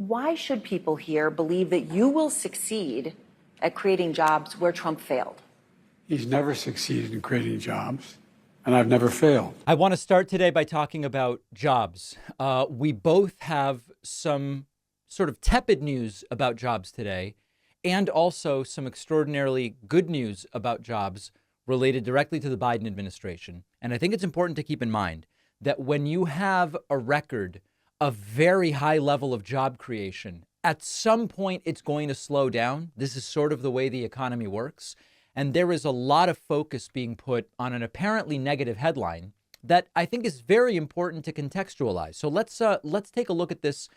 Why should people here believe that you will succeed at creating jobs where Trump failed? He's never succeeded in creating jobs, and I've never failed. I want to start today by talking about jobs. We both have some sort of tepid news about jobs today, and also some extraordinarily good news about jobs related directly to the Biden administration. And I think it's important to keep in mind that when you have a record of very high level of job creation, at some point it's going to slow down. This is sort of the way the economy works. And there is a lot of focus being put on an apparently negative headline that I think is very important to contextualize. So let's take a look at this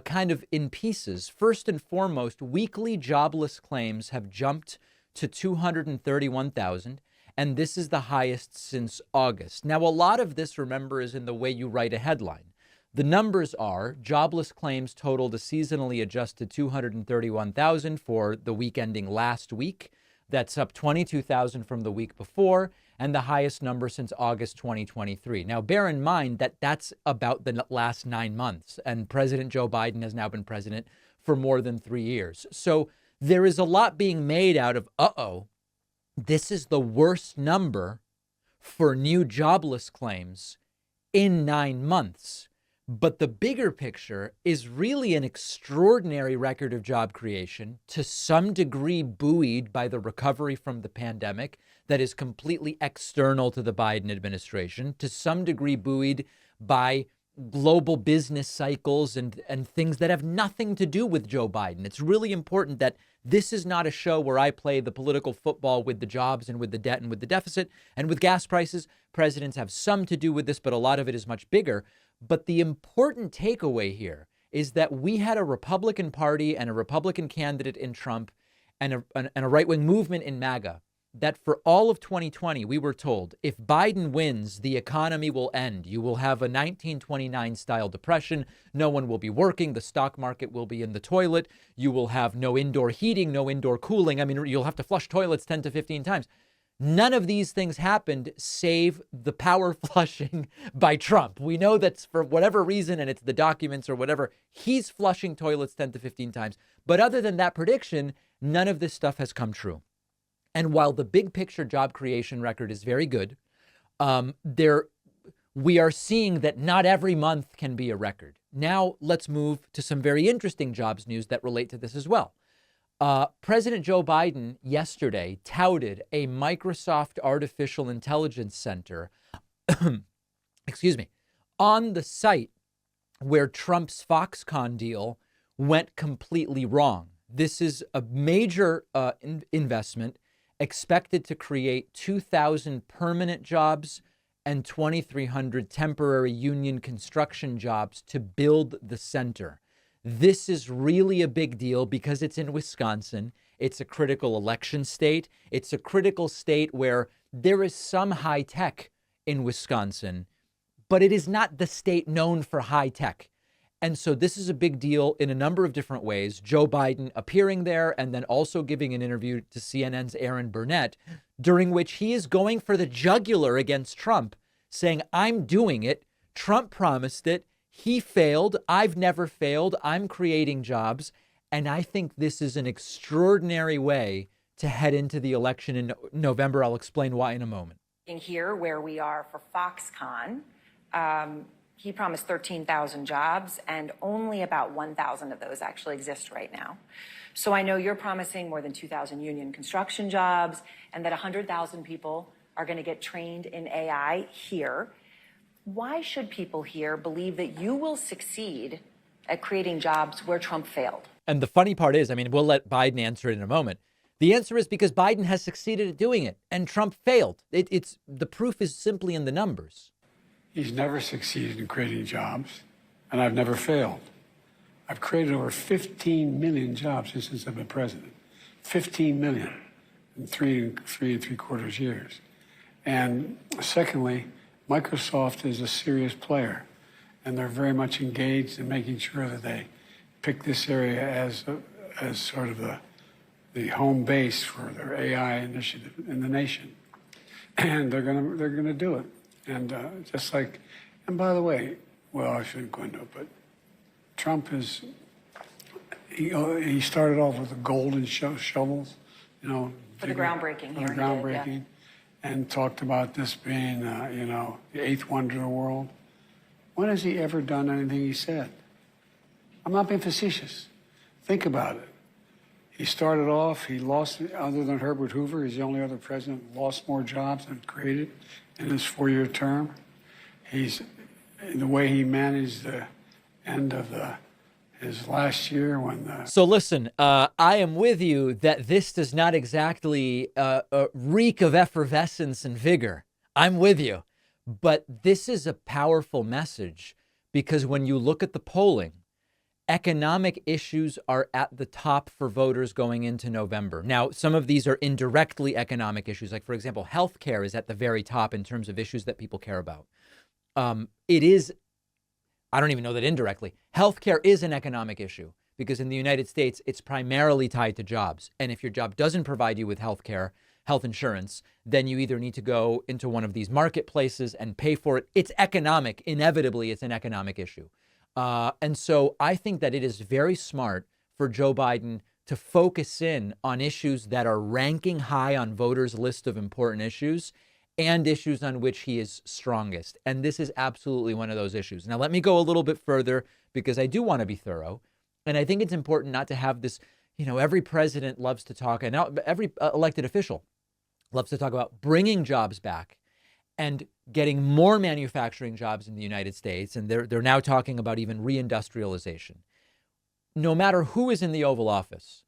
kind of in pieces. First and foremost, weekly jobless claims have jumped to 231,000. And this is the highest since August. Now, a lot of this, remember, is in the way you write a headline. The numbers are jobless claims totaled a seasonally adjusted 231,000 for the week ending last week. That's up 22,000 from the week before and the highest number since August 2023. Now, bear in mind that that's about the last 9 months, and President Joe Biden has now been president for more than 3 years. So there is a lot being made out of, this is the worst number for new jobless claims in 9 months. But the bigger picture is really an extraordinary record of job creation, to some degree buoyed by the recovery from the pandemic that is completely external to the Biden administration, to some degree buoyed by global business cycles and things that have nothing to do with Joe Biden. It's really important that this is not a show where I play the political football with the jobs and with the debt and with the deficit and with gas prices. Presidents have some to do with this, but a lot of it is much bigger. But the important takeaway here is that we had a Republican Party and a Republican candidate in Trump and a right-wing movement in MAGA that for all of 2020, we were told if Biden wins, the economy will end. You will have a 1929 style depression. No one will be working. The stock market will be in the toilet. You will have no indoor heating, no indoor cooling. I mean, you'll have to flush toilets 10 to 15 times. None of these things happened save the power flushing by Trump. We know that for whatever reason, and it's the documents or whatever, he's flushing toilets 10 to 15 times. But other than that prediction, none of this stuff has come true. And while the big picture job creation record is very good, we are seeing that not every month can be a record. Now let's move to some very interesting jobs news that relate to this as well. President Joe Biden yesterday touted a Microsoft Artificial Intelligence Center, excuse me, on the site where Trump's Foxconn deal went completely wrong. This is a major investment expected to create 2,000 permanent jobs and 2,300 temporary union construction jobs to build the center. This is really a big deal because it's in Wisconsin. It's a critical election state. It's a critical state where there is some high tech in Wisconsin, but it is not the state known for high tech. And so this is a big deal in a number of different ways. Joe Biden appearing there and then also giving an interview to CNN's Aaron Burnett, during which he is going for the jugular against Trump, saying, I'm doing it. Trump promised it. He failed. I've never failed. I'm creating jobs. And I think this is an extraordinary way to head into the election in November. I'll explain why in a moment. Here, where we are for Foxconn, he promised 13,000 jobs, and only about 1,000 of those actually exist right now. So I know you're promising more than 2,000 union construction jobs and that 100,000 people are going to get trained in AI here. Why should people here believe that you will succeed at creating jobs where Trump failed? And the funny part is, we'll let Biden answer it in a moment. The answer is because Biden has succeeded at doing it and Trump failed. It's the proof is simply in the numbers. He's never succeeded in creating jobs, and I've never failed. I've created over 15 million jobs since I've been president. 15 million in three and three-quarters years. And secondly, Microsoft is a serious player, and they're very much engaged in making sure that they pick this area as sort of the home base for their AI initiative in the nation. And they're gonna do it. And just like, and by the way, well, I shouldn't go into it, but Trump is he started off with the golden shovels, For the groundbreaking for here the in the- groundbreaking, and talked about this being, the eighth wonder of the world. When has he ever done anything he said? I'm not being facetious. Think about it. He started off, he lost, other than Herbert Hoover, he's the only other president who lost more jobs than created in his 4-year term. He's, in the way he managed the end of his last year when the... So listen, I am with you that this does not exactly reek of effervescence and vigor. I'm with you. But this is a powerful message because when you look at the polling, economic issues are at the top for voters going into November. Now, some of these are indirectly economic issues. Like, for example, healthcare is at the very top in terms of issues that people care about. It is, I don't even know that indirectly, healthcare is an economic issue because in the United States, it's primarily tied to jobs. And if your job doesn't provide you with healthcare, health insurance, then you either need to go into one of these marketplaces and pay for it. It's economic. Inevitably, it's an economic issue. And so I think that it is very smart for Joe Biden to focus in on issues that are ranking high on voters' list of important issues and issues on which he is strongest. And this is absolutely one of those issues. Now, let me go a little bit further because I do want to be thorough. And I think it's important not to have this, every president loves to talk, and now every elected official loves to talk about bringing jobs back and getting more manufacturing jobs in the United States. And they're now talking about even reindustrialization. No matter who is in the Oval Office,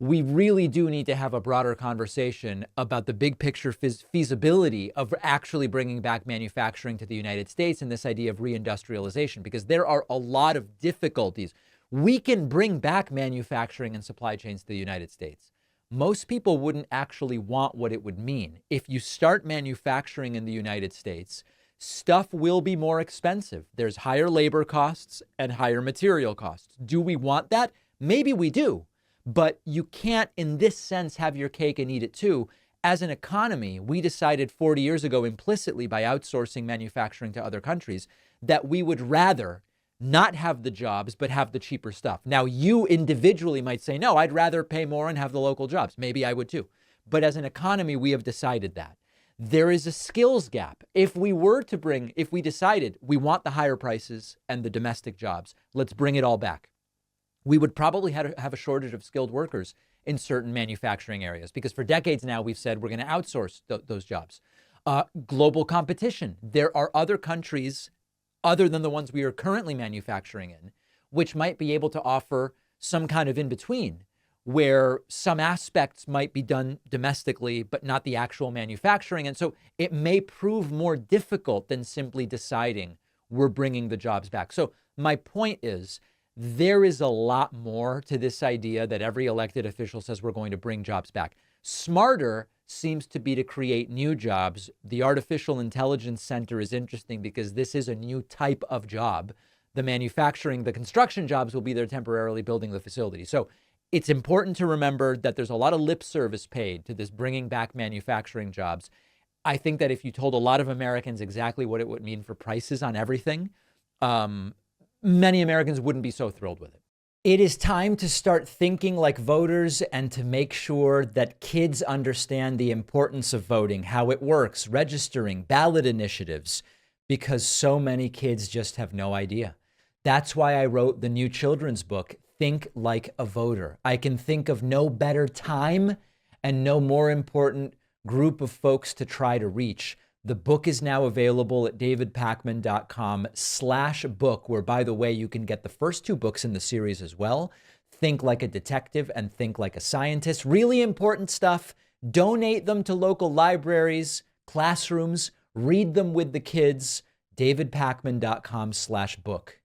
we really do need to have a broader conversation about the big picture feasibility of actually bringing back manufacturing to the United States and this idea of reindustrialization, because there are a lot of difficulties. We can bring back manufacturing and supply chains to the United States. Most people wouldn't actually want what it would mean. If you start manufacturing in the United States, stuff will be more expensive. There's higher labor costs and higher material costs. Do we want that? Maybe we do. But you can't, in this sense, have your cake and eat it too. As an economy, we decided 40 years ago implicitly by outsourcing manufacturing to other countries that we would rather not have the jobs, but have the cheaper stuff. Now, you individually might say, no, I'd rather pay more and have the local jobs. Maybe I would too. But as an economy, we have decided that. There is a skills gap. If we decided we want the higher prices and the domestic jobs, let's bring it all back. We would probably have a shortage of skilled workers in certain manufacturing areas because for decades now we've said we're going to outsource those jobs. Global competition. There are other countries other than the ones we are currently manufacturing in, which might be able to offer some kind of in-between where some aspects might be done domestically, but not the actual manufacturing. And so it may prove more difficult than simply deciding we're bringing the jobs back. So my point is, there is a lot more to this idea that every elected official says we're going to bring jobs back. Smarter seems to be to create new jobs. The Artificial Intelligence Center is interesting because this is a new type of job. The construction jobs will be there temporarily building the facility. So it's important to remember that there's a lot of lip service paid to this bringing back manufacturing jobs. I think that if you told a lot of Americans exactly what it would mean for prices on everything, many Americans wouldn't be so thrilled with it. It is time to start thinking like voters and to make sure that kids understand the importance of voting, how it works, registering, ballot initiatives, because so many kids just have no idea. That's why I wrote the new children's book, Think Like a Voter. I can think of no better time and no more important group of folks to try to reach. The book is now available at davidpakman.com/book, where, by the way, you can get the first 2 books in the series as well. Think Like a Detective and Think Like a Scientist. Really important stuff. Donate them to local libraries, classrooms. Read them with the kids. davidpakman.com/book.